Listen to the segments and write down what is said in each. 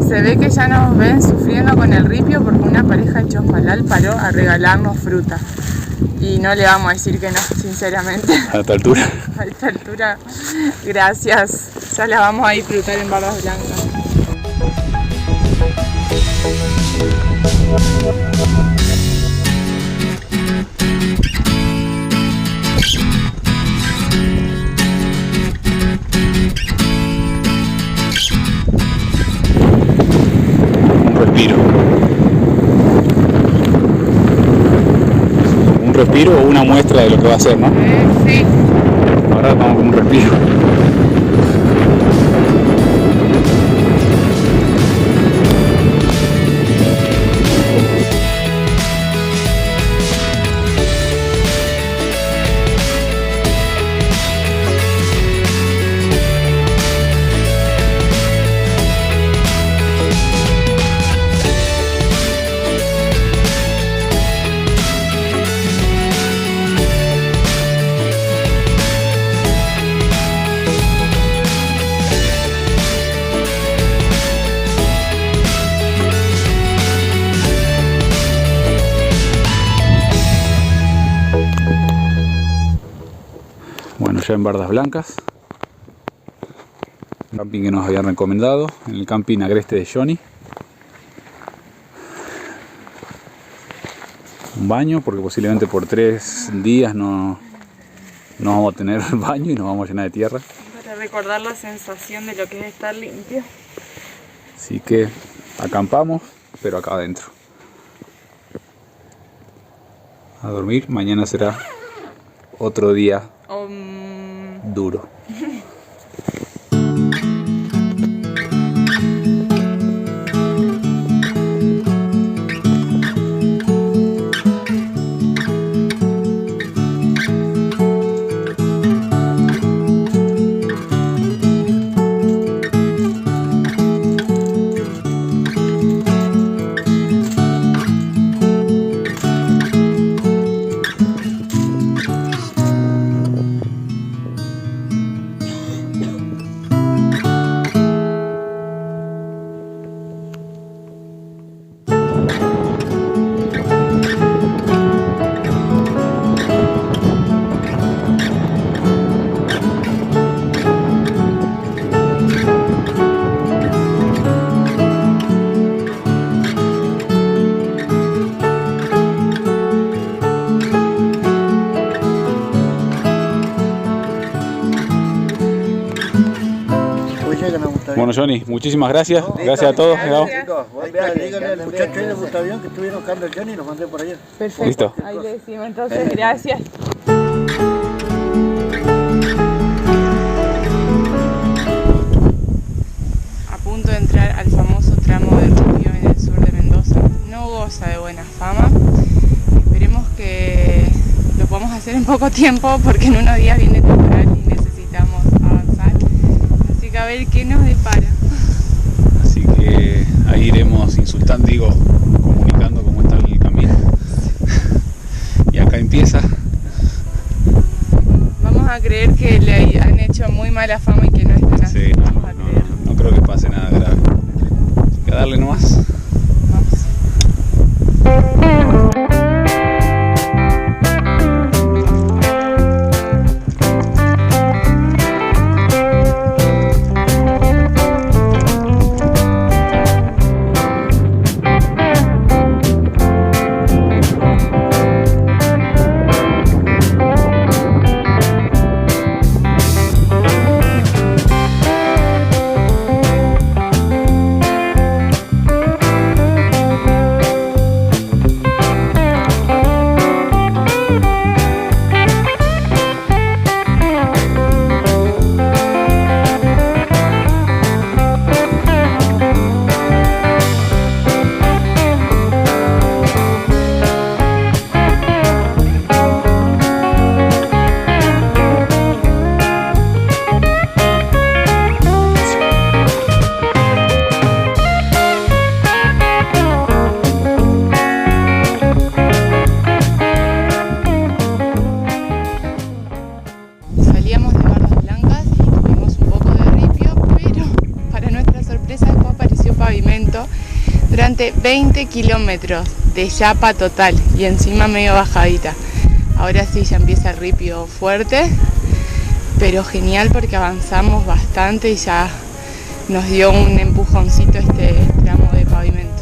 Se ve que ya nos ven sufriendo con el ripio porque una pareja de Chosmalal paró a regalarnos fruta. Y no le vamos a decir que no, sinceramente. A esta altura. A esta altura, gracias. Ya la vamos a disfrutar en Bardas Blancas. Un respiro o una muestra de lo que va a ser, ¿no? Sí. Ahora vamos con un respiro. Bueno, ya en Bardas Blancas, un camping que nos habían recomendado, en el camping agreste de Johnny. Un baño, porque posiblemente por 3 días no vamos a tener baño y nos vamos a llenar de tierra. Para recordar la sensación de lo que es estar limpio. Así que acampamos, pero acá adentro. A dormir, mañana será otro día duro. Bueno, Johnny, muchísimas gracias. Gracias a todos. Díganle al muchacho ahí de Bustavión que estuvieron buscando el Johnny y los mandé por allá. Perfecto. Listo. Ahí le decimos entonces, gracias. A punto de entrar al famoso tramo del río en el sur de Mendoza. No goza de buena fama. Esperemos que lo podamos hacer en poco tiempo porque en unos días viene temporal y necesitamos avanzar. Así que a ver qué nos depara. Así que ahí iremos insultando, comunicando cómo está el camino. Y acá empieza. Vamos a creer que le han hecho muy mala fama y que no están así. Sí, no creo que pase nada grave. Así que a darle nomás. pavimento durante 20 kilómetros de chapa total y encima medio bajadita. Ahora sí ya empieza el ripio fuerte, pero genial porque avanzamos bastante y ya nos dio un empujoncito este tramo de pavimento.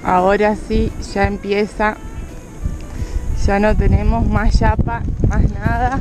Ahora sí, ya empieza, ya no tenemos más chapa, más nada.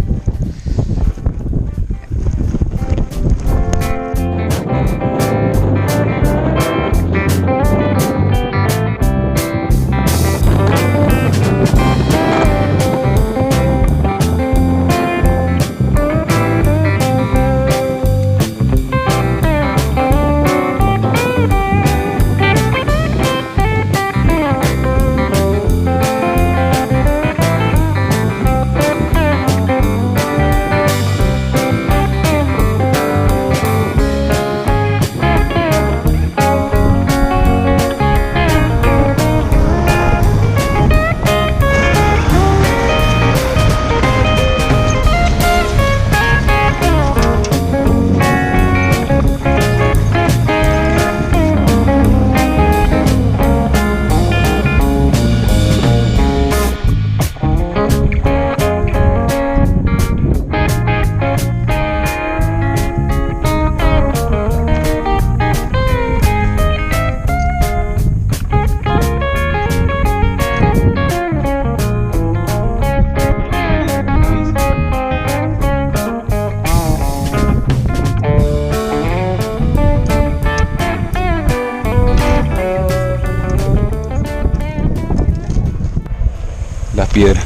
Las piedras.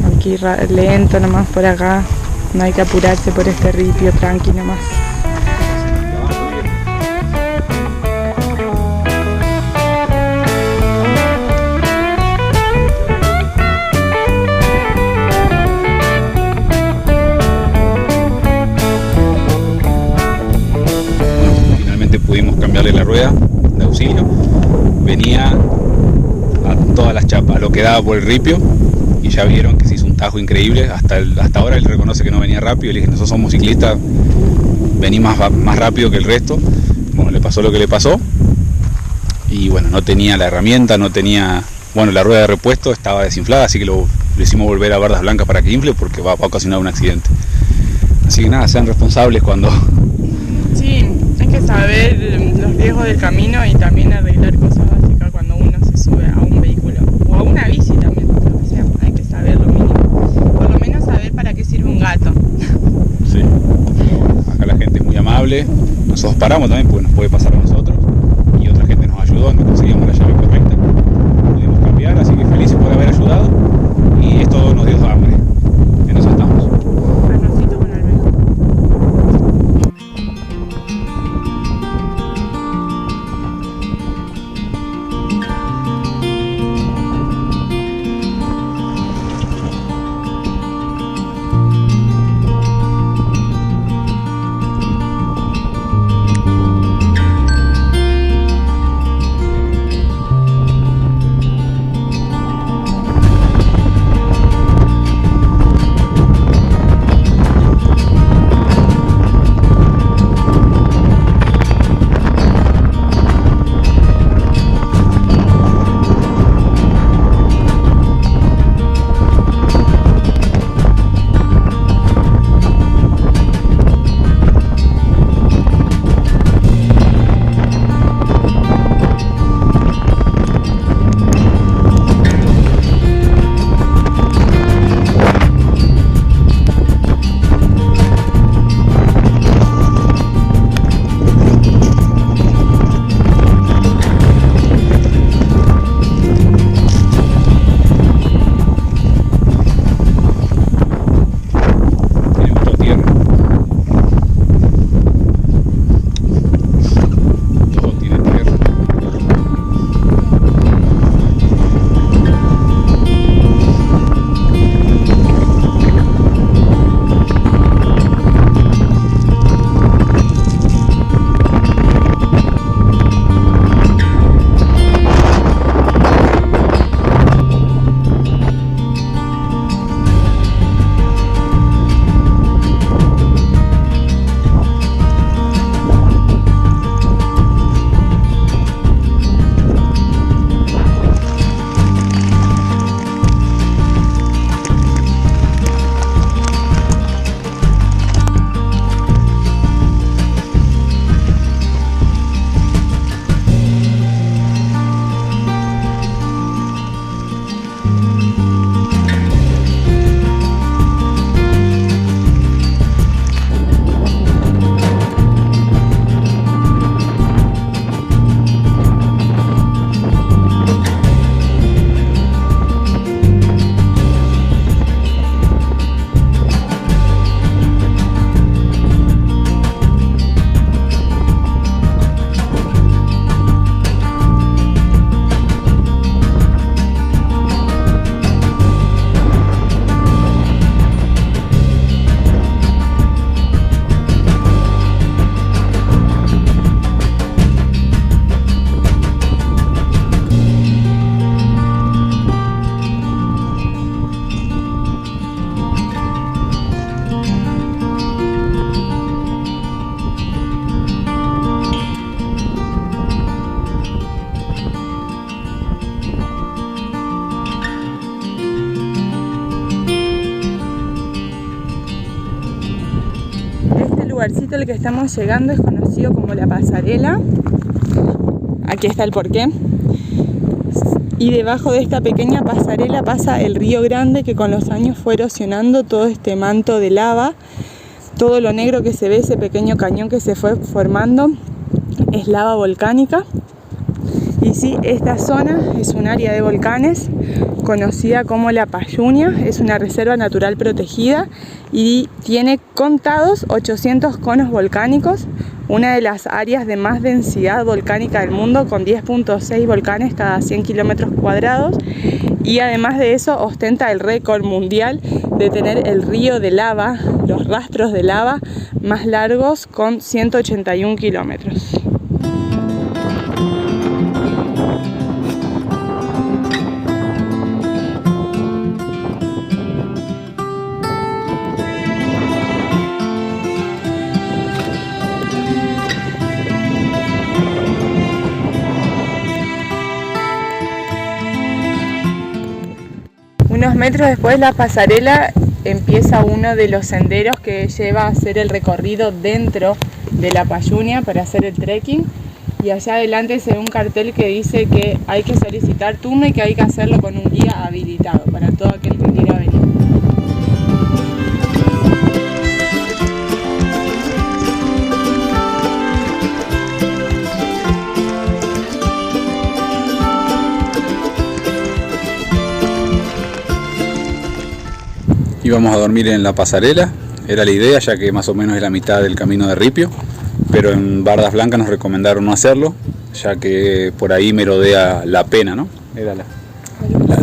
Aquí lento nomás por acá, no hay que apurarse por este ripio, tranqui nomás. Finalmente pudimos cambiarle la rueda de auxilio. Venía a todas las chapas, lo que daba por el ripio, y ya vieron que se hizo un tajo increíble. Hasta ahora él reconoce que no venía rápido. Le dije, nosotros somos ciclistas, vení más rápido que el resto. Bueno, le pasó lo que le pasó, y bueno, no tenía la herramienta, no tenía, bueno, la rueda de repuesto estaba desinflada, así que lo hicimos volver a bardas blancas para que infle, porque va a ocasionar un accidente. Así que nada, sean responsables cuando... Sí, hay que saber los riesgos del camino y también arreglar cosas básicas cuando uno se sube a un vehículo o a una bici también, o sea, hay que saber lo mínimo, por lo menos saber para qué sirve un gato. Sí, acá la gente es muy amable, nosotros paramos también porque nos puede pasar a nosotros, y otra gente nos ayudó, no conseguimos la llave correcta, pudimos cambiar, así que felices por haber ayudado, y esto nos dio hambre, en eso estamos. Arrocito con almeja. lugarcito al que estamos llegando es conocido como La Pasarela. Aquí está el porqué. Y debajo de esta pequeña pasarela pasa el Río Grande, que con los años fue erosionando todo este manto de lava. Todo lo negro que se ve, ese pequeño cañón que se fue formando, es lava volcánica. Y sí, esta zona es un área de volcanes conocida como La Payunia, es una reserva natural protegida y tiene contados 800 conos volcánicos, una de las áreas de más densidad volcánica del mundo, con 10.6 volcanes cada 100 kilómetros cuadrados, y además de eso ostenta el récord mundial de tener el río de lava, los rastros de lava más largos, con 181 kilómetros. Unos metros después de la pasarela empieza uno de los senderos que lleva a hacer el recorrido dentro de La Payunia para hacer el trekking, y allá adelante se ve un cartel que dice que hay que solicitar turno y que hay que hacerlo con un guía habilitado para todo aquel que quiera venir. Íbamos a dormir en La Pasarela, era la idea, ya que más o menos es la mitad del camino de Ripio, pero en Bardas Blancas nos recomendaron no hacerlo, ya que por ahí merodea la pena, ¿no? Era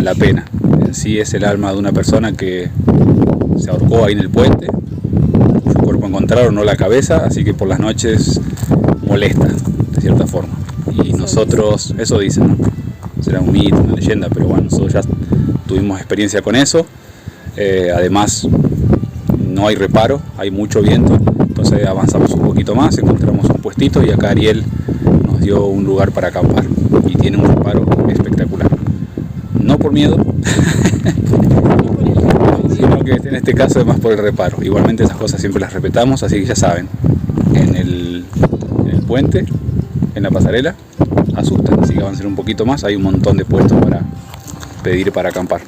la pena. En sí es el alma de una persona que se ahorcó ahí en el puente, su cuerpo encontraron, no la cabeza, así que por las noches molesta, de cierta forma. Y nosotros, eso dicen, ¿no? Será un mito, una leyenda, pero bueno, nosotros ya tuvimos experiencia con eso. Además no hay reparo, hay mucho viento, entonces avanzamos un poquito más, encontramos un puestito y acá Ariel nos dio un lugar para acampar y tiene un reparo espectacular. No por miedo, sino que en este caso además por el reparo. Igualmente esas cosas siempre las respetamos, así que ya saben, en el puente, en la pasarela, asustan, así que avancen un poquito más, hay un montón de puestos para pedir para acampar.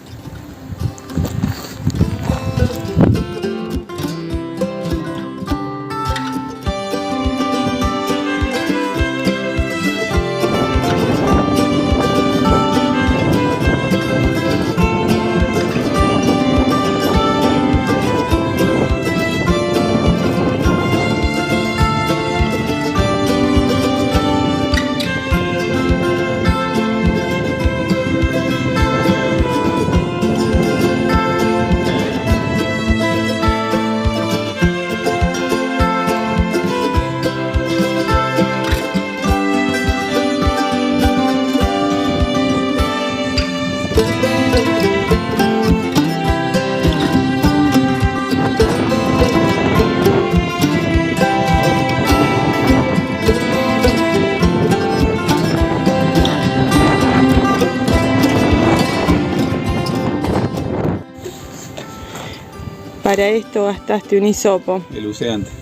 Para esto gastaste un hisopo. El usé antes.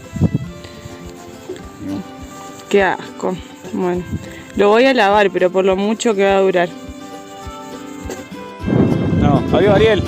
Qué asco. Bueno, lo voy a lavar, pero por lo mucho que va a durar. No, adiós Ariel.